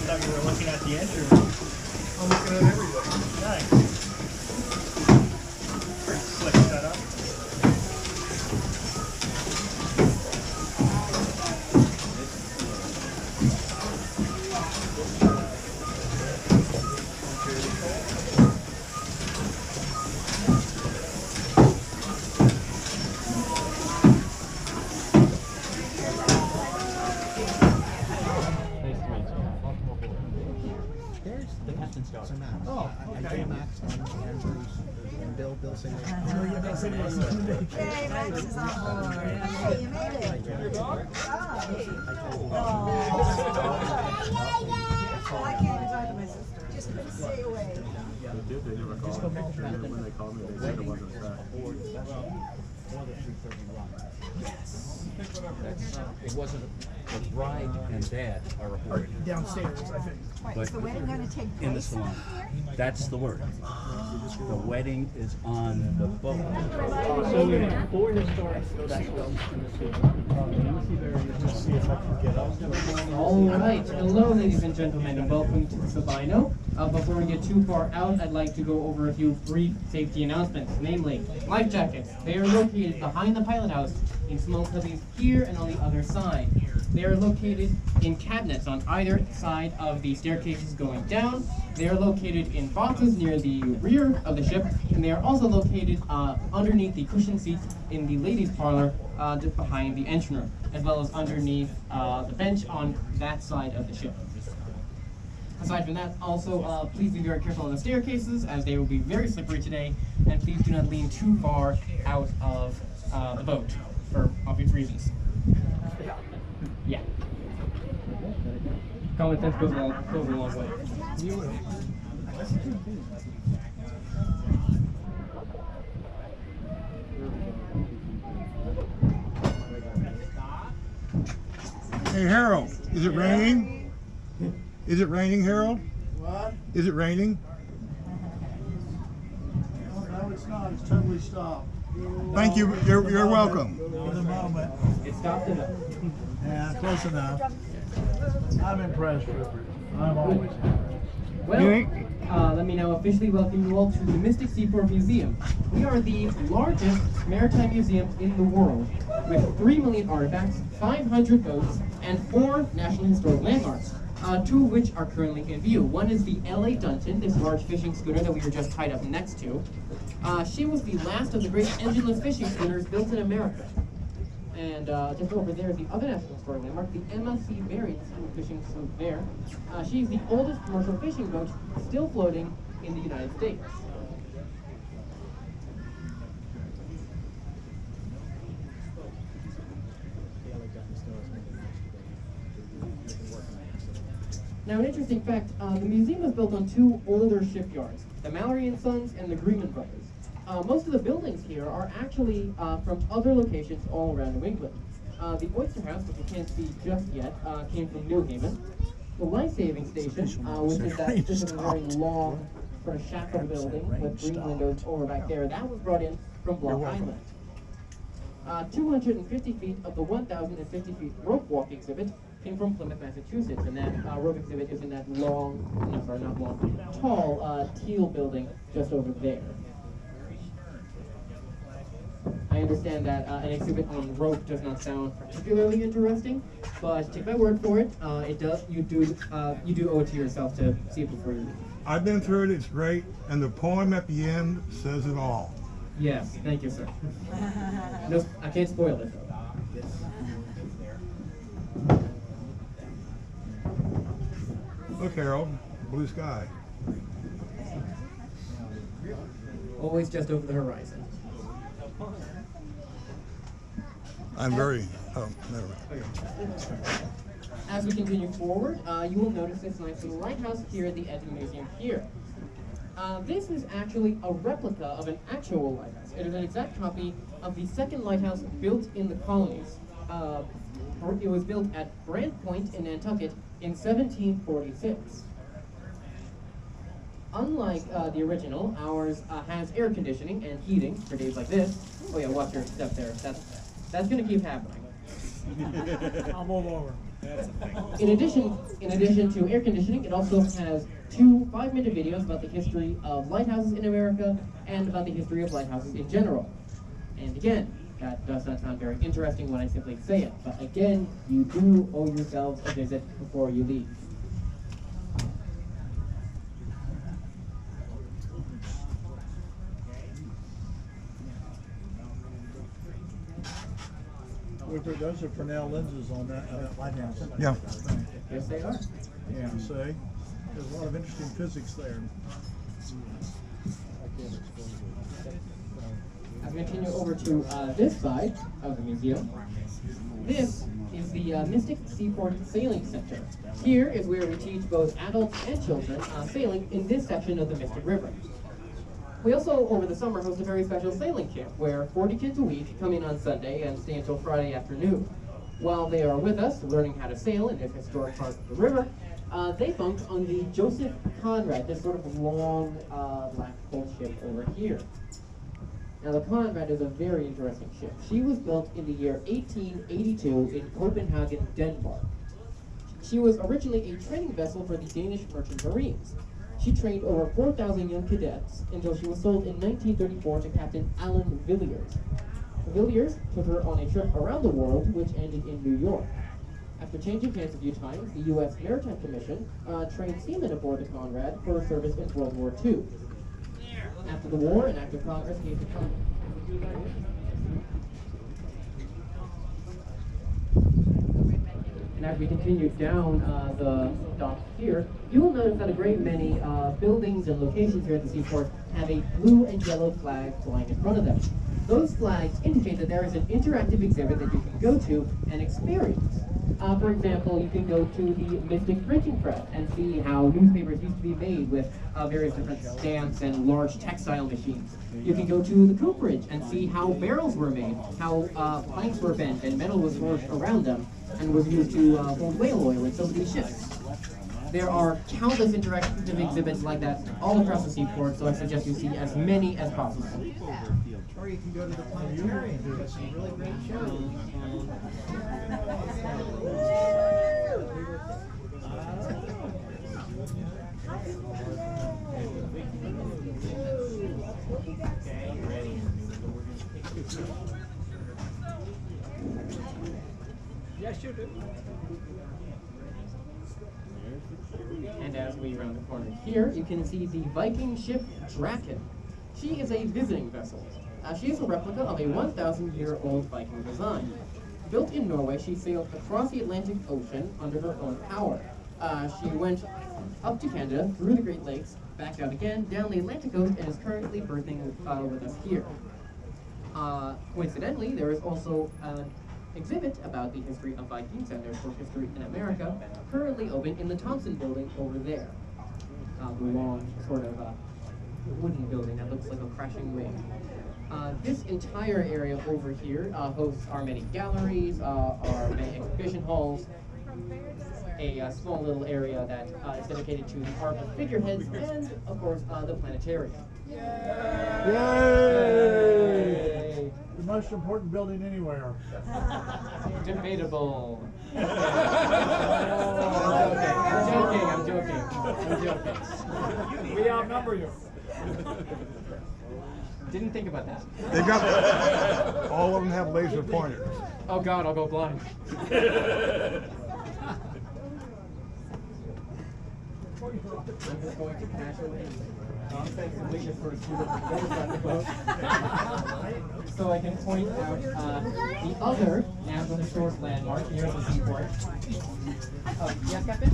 Thought you were looking at the entrance. I'm looking at everything. Nice. Pretty slick setup. Oh, okay. Max and Andrews and Bill saying Oh, yeah, Bill said he was on the day. Hey, Max is on board. Hey, you made it. Your dog? Oh. I can't even talk to my sister. Just couldn't stay away. Just go back when they called me, they said it wasn't a track. Yes. It wasn't the bride and dad are aboard. Downstairs, I think. Right, is the wedding going to take place In the salon. That's the word. The wedding is on the boat. So we have 4 historic vessels in the Seaport. Let's see if I can get up. All right, hello ladies and gentlemen, and welcome to Sabino. Before we get too far out, I'd like to go over a few brief safety announcements, namely life jackets. They are located behind the pilot house in small cubbies here and on the other side. They are located in cabinets on either side of the staircases going down. They are located in boxes near the rear of the ship, and they are also located underneath the cushioned seats in the ladies' parlor just behind the engine room, as well as underneath the bench on that side of the ship. Aside from that, also, please be very careful on the staircases, as they will be very slippery today, and please do not lean too far out of the boat, for obvious reasons. Yeah. Common sense goes a long way. Hey, Harold, is it raining? Is it raining, Harold? What? Is it raining? No, it's not. It's totally stopped. Thank you. You're welcome. For the moment. It stopped enough. Yeah, close enough. I'm impressed, Rupert. I'm always impressed. Well, let me now officially welcome you all to the Mystic Seaport Museum. We are the largest maritime museum in the world, with 3 million artifacts, 500 boats, and 4 National Historic Landmarks, 2 of which are currently in view. One is the L.A. Dunton, this large fishing schooner that we were just tied up next to. She was the last of the great engineless fishing schooners built in America. And just over there is the other National Historic Landmark, the MLC Berry fishing sloop there. She's the oldest commercial fishing boat still floating in the United States. Now, an interesting fact, the museum was built on 2 older shipyards, the Mallory and Sons and the Greenman Brothers. Most of the buildings here are actually from other locations all around New England. The Oyster House, which you can't see just yet, came from New Haven. The life-saving station, which is that this is a very long sort of shack of a building with green windows over back there, that was brought in from Block Island. 250 feet of the 1,050 feet rope walk exhibit came from Plymouth, Massachusetts, and that rope exhibit is in that long, no, sorry, not long, tall teal building just over there. I understand that an exhibit on rope does not sound particularly interesting, but take my word for it, it does. You do owe it to yourself to see it before you leave. I've been through it. It's great, and the poem at the end says it all. Yes, thank you, sir. No, I can't spoil it though. Look, Harold, blue sky. Always just over the horizon. I'm very. Oh, never mind. As we continue forward, you will notice this nice little lighthouse here at the edge of the museum here. This is actually a replica of an actual lighthouse. It is an exact copy of the second lighthouse built in the colonies. It was built at Brant Point in Nantucket in 1746. Unlike the original, ours has air conditioning and heating for days like this. Oh yeah, watch your step there. That's going to keep happening. I'll move over. In addition to air conditioning, it also has 2 5-minute videos about the history of lighthouses in America and about the history of lighthouses in general. And again, that does not sound very interesting when I simply say it, but again, you do owe yourselves a visit before you leave. Those are Fresnel lenses on that lighthouse. Yeah. Yes, they are. Yeah, see? There's a lot of interesting physics there. I'll continue over to this side of the museum. This is the Mystic Seaport Sailing Center. Here is where we teach both adults and children sailing in this section of the Mystic River. We also, over the summer, host a very special sailing camp where 40 kids a week come in on Sunday and stay until Friday afternoon. While they are with us, learning how to sail in this historic part of the river, they bunked on the Joseph Conrad, this sort of long black coal ship over here. Now, the Conrad is a very interesting ship. She was built in the year 1882 in Copenhagen, Denmark. She was originally a training vessel for the Danish merchant marines. She trained over 4,000 young cadets until she was sold in 1934 to Captain Alan Villiers. Villiers took her on a trip around the world, which ended in New York. After changing hands a few times, the U.S. Maritime Commission trained seamen aboard the Conrad for service in World War II. After the war, an act of Congress gave the Conrad. And as we continue down the dock here, you will notice that a great many buildings and locations here at the seaport have a blue and yellow flag flying in front of them. Those flags indicate that there is an interactive exhibit that you can go to and experience. For example, you can go to the Mystic printing press and see how newspapers used to be made with various different stamps and large textile machines. You can go to the cooperage and see how barrels were made, how planks were bent and metal was forged around them and was used to hold whale oil in some of these ships. There are countless interactive exhibits like that all across the seaport, so I suggest you see as many as possible. Or you can go to the Planetarium and get some really great shows. Yes, you do. And as we round the corner here, you can see the Viking ship Draken. She is a visiting vessel. She is a replica of a 1,000-year-old Viking design. Built in Norway, she sailed across the Atlantic Ocean under her own power. She went up to Canada, through the Great Lakes, back out again, down the Atlantic coast, and is currently berthing with us here. Coincidentally, there is also an exhibit about the history of Vikings and their short history in America, currently open in the Thompson building over there. The long sort of wooden building that looks like a crashing wave. This entire area over here hosts our many galleries, our many exhibition halls, a small little area that is dedicated to the art of figureheads, and of course the planetarium. Yay! Yay! The most important building anywhere. Debatable. Oh. I'm joking. We outnumber you. Didn't think about that. They got all of them have laser pointers. Oh God, I'll go blind. I'm just going to casually offensively just sort of shoot up the other side of the boat. So I can point out the other natural historic landmark here at the seaport. Oh, yes, Captain?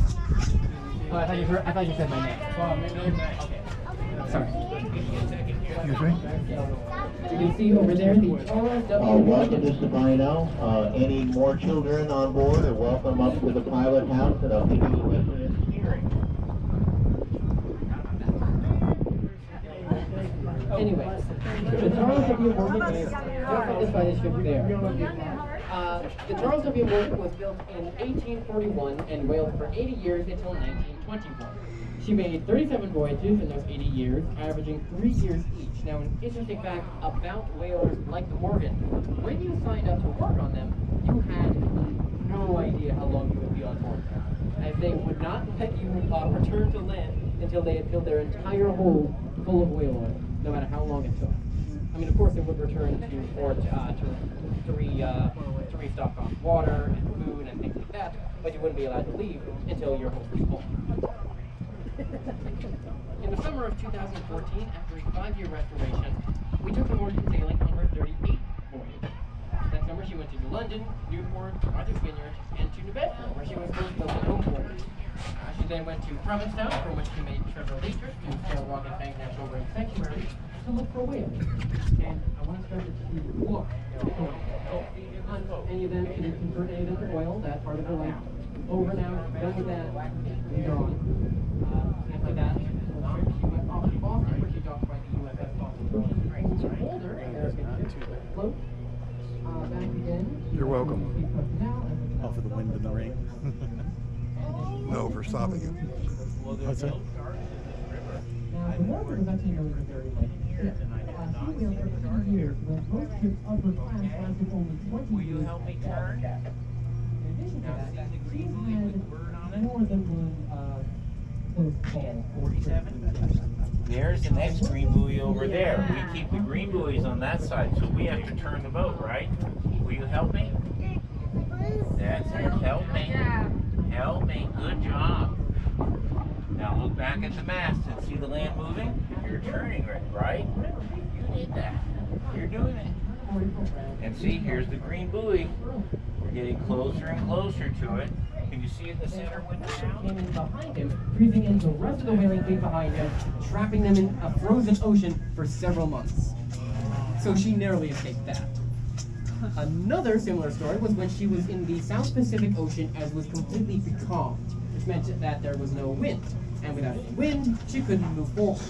Oh, I thought you said my name. Okay. Sorry. Excuse me? You can see over there the Welcome to Sabino. Any more children on board are welcome up to the pilot house, and I'll give you a lesson in steering. Anyway, the Charles W. Morgan is just on this by the ship there. The Charles W. Morgan was built in 1841 and whaled for 80 years until 1921. She made 37 voyages in those 80 years, averaging 3 years each. Now, an interesting fact about whalers like the Morgan: when you signed up to work on them, you had no idea how long you would be on board, as they would not let you return to land until they had filled their entire hold full of whale oil, no matter how long it took. I mean, of course, they would return to port to restock on water and food and things like that, but you wouldn't be allowed to leave until your hold was full. In the summer of 2014, after a 5-year restoration, we took the Morgan sailing on her 38th voyage. That summer, she went to London, Newport, Martha's Vineyard, and to New Bedford, where she was first built at home voyage. She then went to Provincetown, from which she made Trevor Leitcher to Sail Rock and Bank National Marine Sanctuary to look for whales. And I want to start to look. Any of them, she didn't convert any of them to oil. That part of her life over now. Done with that. Gone. After that, she went off to Boston, where she docked by the USS Boston. Older, American ship, float. Back again. You're welcome. Oh, for the wind and the rain. No, for stopping you. What's that? Now, the Morgan was actually known as a very light ship. She whaled for 30 years, when most ships of her class lasted only 20 years. Will you help me turn? In addition to that, she had more than one close call. 47? There's the next green buoy over there. We keep the green buoys on that side, so we have to turn the boat, right? Will you help me? That's it. Help me. Help me. Good job. Now look back at the mast and see the land moving? You're turning it, right? You did that. You're doing it. And see, here's the green buoy. We're getting closer and closer to it. Can you see it in the center window now? Came in behind him, breathing in the rest of the whaling fleet behind him, trapping them in a frozen ocean for several months. So she narrowly escaped that. Another similar story was when she was in the South Pacific Ocean as was completely becalmed, which meant that there was no wind. And without any wind, she couldn't move forward.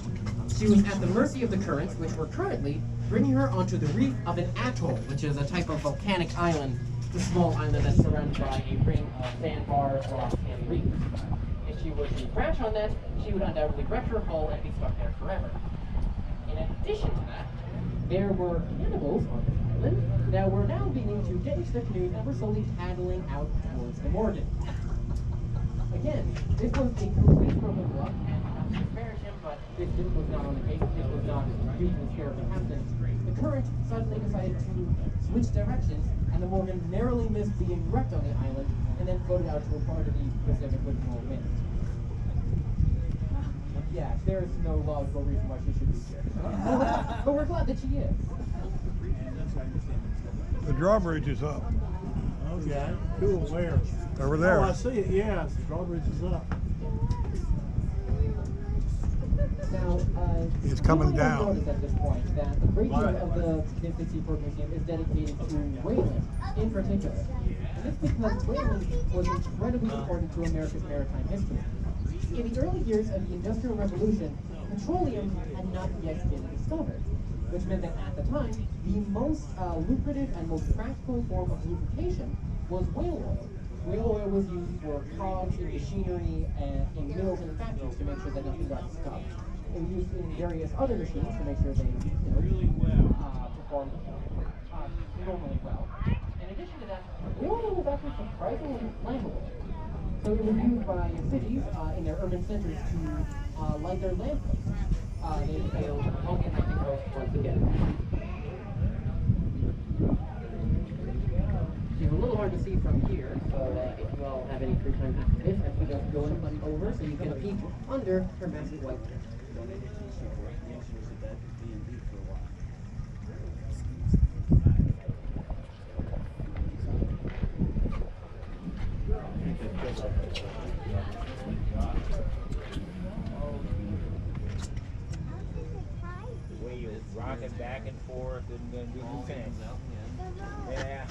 She was at the mercy of the currents, which were currently bringing her onto the reef of an atoll, which is a type of volcanic island. It's a small island that's surrounded by a ring of sandbars, rocks, and reefs. If she were to crash on that, she would undoubtedly wreck her hull and be stuck there forever. In addition to that, there were cannibals on this island that were now beginning to get into their canoes and were slowly paddling out towards the Morgan. Again, this was a complete stroke of luck, and not to disparage him, but this was not on the case. This was not due to the skill of the captain. The current suddenly decided to switch directions, and the Morgan narrowly missed being wrecked on the island, and then floated out to a part of the Pacific with no wind. Yeah, there is no logical reason why she should be here. But we're glad that she is. The drawbridge is up. Okay, cool, where? Over there. Oh, I see it, yes, the drawbridge is up. Now, It's coming you might have down. noticed at this point that a great deal of the Vintage Seaport Museum is dedicated to whaling in particular. And this because whaling was incredibly important to America's maritime history. In the early years of the Industrial Revolution, petroleum had not yet been discovered, which meant that at the time, the most lucrative and most practical form of lubrication was whale oil. Whale oil was used for cogs in machinery and in mills and factories to make sure that nothing got stuck. It was used in various other machines to make sure they performed normally well. In addition to that, whale oil was actually surprisingly flammable. So it was used by cities in their urban centers to light their lamps. They failed along the Atlantic coast once again. She's a little hard to see from here, so if you all have any free time after this, I think I'll go and over so you can peek under her massive white tent. The way you rock it back and forth and then do the thing. Yeah.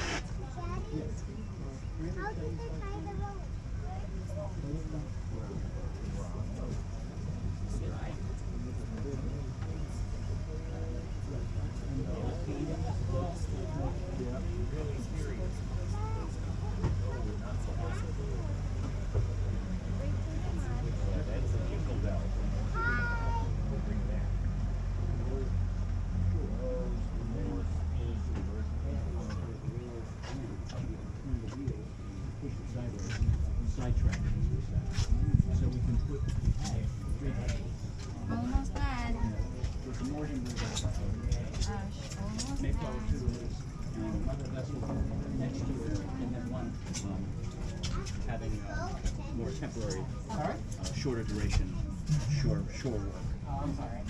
another vessel next to it, and then one having more temporary, shorter duration, shore work. Oh, I'm sorry.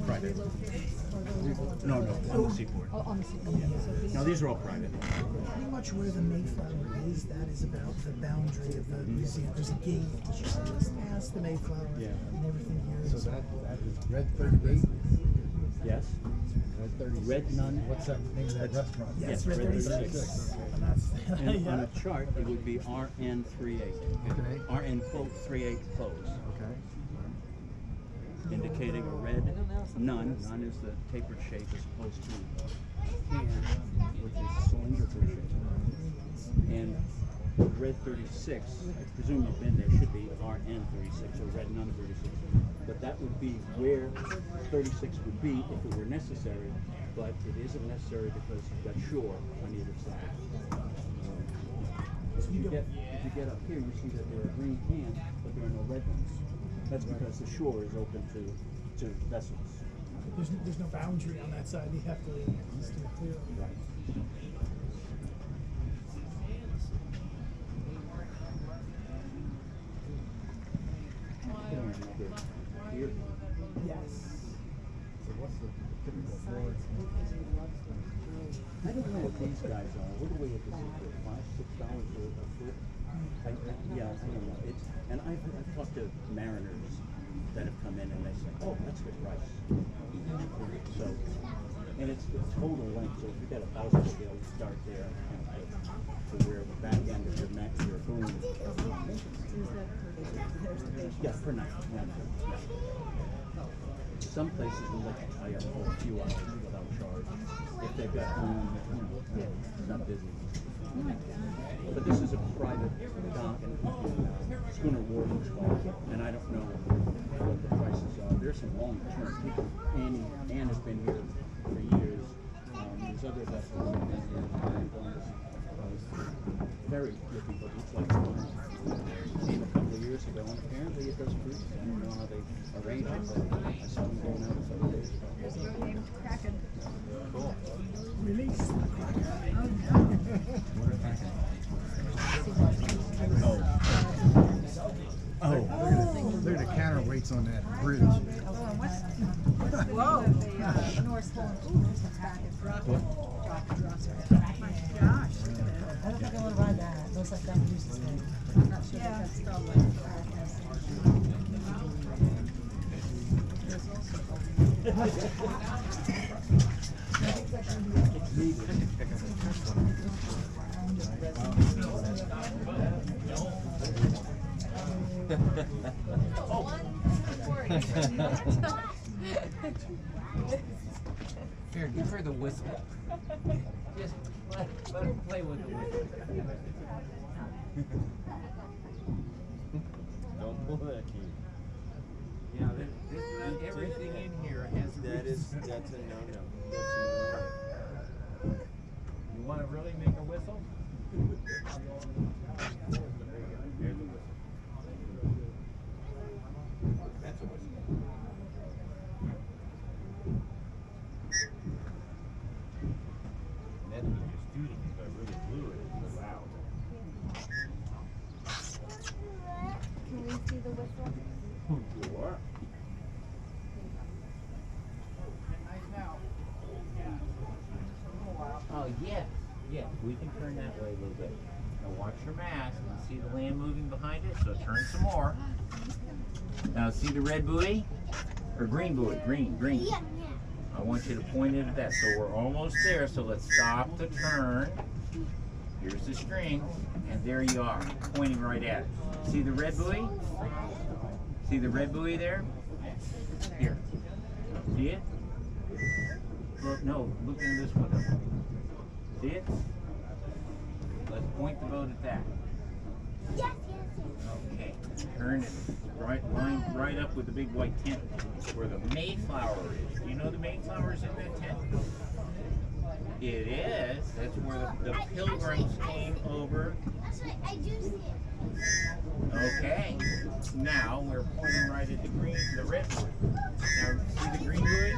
Private. No, on the Seaport. Oh, on the Seaport. Yeah. No, these are all private. Pretty much where the Mayflower is, that is about the boundary of the museum. There's a gate just past the Mayflower, and everything here is. So that is Red 38? Yes. Red 36. Red Nun. What's that name of that restaurant? Yes, Yes, Red Red 36. 36. And that's, And yeah. on a chart, it would be RN38. Okay. RN quote 38 close. Okay. Indicating a red nun. Nun is the tapered shape as opposed to can, which is cylindrical shape. And red 36, I presume you've been there, should be RN 36 or red nun 36. But that would be where 36 would be if it were necessary, but it isn't necessary because you've got shore on either side. If you get up here, you see that there are green cans, but there are no red ones. That's because the shore is open to vessels. There's no boundary on that side. You have to steer clear. Right. Here. Yes. So what's the typical floor? I don't know what these guys are. What do we have to see for $5, $6 a foot? I don't know. And I've talked to mariners that have come in and they say, oh, that's a good price. So, and it's the total length. So if you got 1,000 scale, you start there to where the back end of your boom. Yeah, per night. Yeah. Some places will let you tie up for a few hours without charge. If they've got it's not busy. But this is a private dock and schooner wharf it's called, and I don't know what the prices are. There's some long-term people. Anne has been here for years. There's other vessels that have been here. Very good people. It's like came a couple of years ago, and apparently it does cruise. I don't know how they arrange it, but I saw them going out a couple of days ago. There's your name, Kraken. Cool. Release. Look at the counterweights on that bridge. Whoa. The North Pole. Ooh, there's a Kraken. My gosh, look at that. I don't think I want to ride that. It looks like that one used to stay. I'm not sure if that's spelled like Here, give her the whistle. Just let her play with the whistle. Don't pull that key. Yeah, everything in here has a reason. That's a no-no. That's a no-no. You want to really make a whistle? Here's a whistle. That's a whistle. That'd be just shooting if I really blew it. It's loud. Can we see the whistle? Sure. Oh, yeah. Yeah, we can turn that way a little bit. Now watch your mask and see the land moving behind it, so turn some more. Now see the red buoy? Or green buoy, green. I want you to point it at that. So we're almost there, so let's stop the turn. Here's the string, and there you are, pointing right at it. See the red buoy? See the red buoy there? Here. See it? Look, no, look in this window. See it? Let's point the boat at that. Yes. Okay. Turn it line right up with the big white tent where the Mayflower is. Do you know the Mayflower's in that tent? It is. That's where the Pilgrims came over I do see it. Okay. Now we're pointing right at the red one. Now see the green buoy?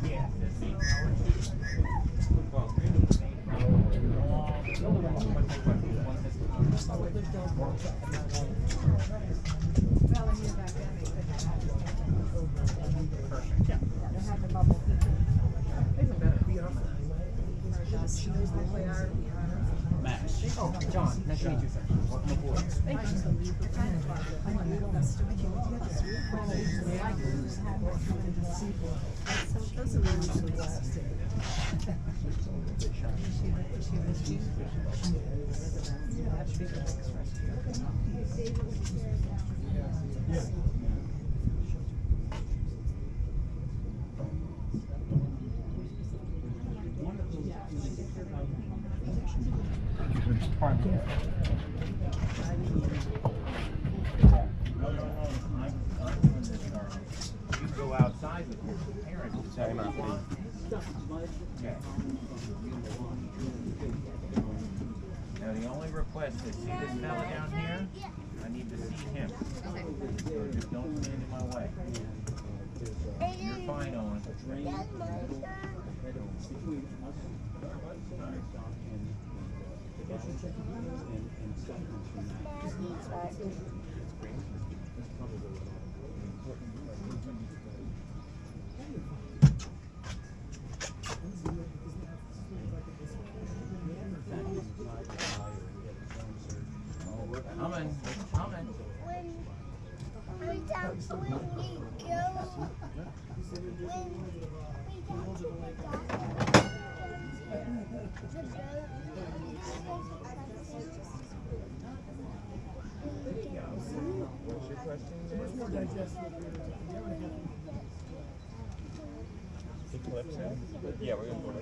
Yeah, that's the well, Perfect. Yeah. Max. Oh, John, nice to meet you, sir. Welcome aboard. Thank you. You go outside with your parents. Sorry, Mom. Okay. Now the only request is, see this fella down here? I need to see him. So just don't stand in my way. You're fine, Owen. Coming, it's coming. When we go, What's your question? Eclipse in? Yeah, we're gonna go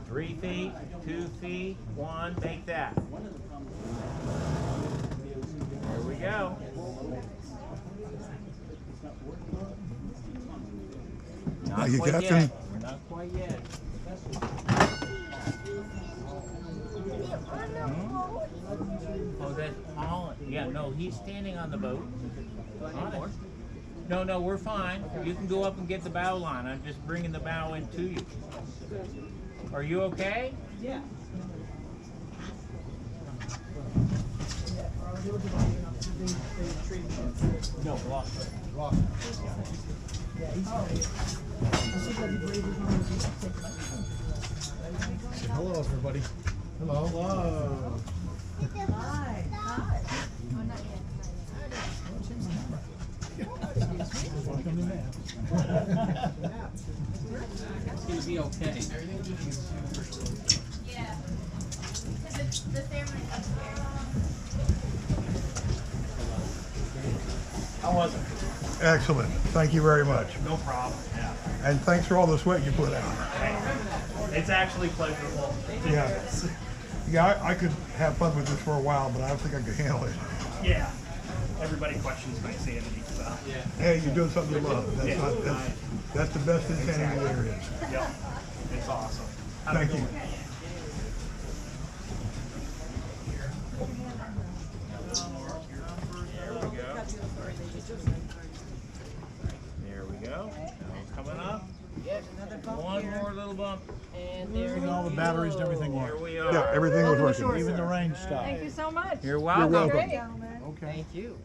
Three feet, 2 feet, 1, make that. There we go. Not Thank you, quite Captain. yet. We're not quite yet. Oh, that's Holland. Yeah, no, he's standing on the boat. On it. No, we're fine. You can go up and get the bow line. I'm just bringing the bow in to you. Are you okay? Yeah. No, block. Say hello, everybody. Hello. Hello. Hi. Oh, not yet. Welcome to Maps. It's gonna be okay. Yeah. Because the ceremony's upstairs. How was it? Excellent. Thank you very much. No problem. Yeah. And thanks for all the sweat you put out. Hey, it's actually pleasurable. Yeah. Yeah, I could have fun with this for a while, but I don't think I could handle it. Yeah. Everybody questions my sanity, so. Yeah. Hey, you're doing something you love. That's, Yeah. that's the best insanity there is. Yep. It's awesome. Thank you. There we go. Now coming up. Yep, another bump One here. more little bump. And there And all the batteries and everything Here work. we are. Yeah, everything was working. Even the range stuff. Thank you so much. You're welcome. welcome. Great. Okay. Thank you.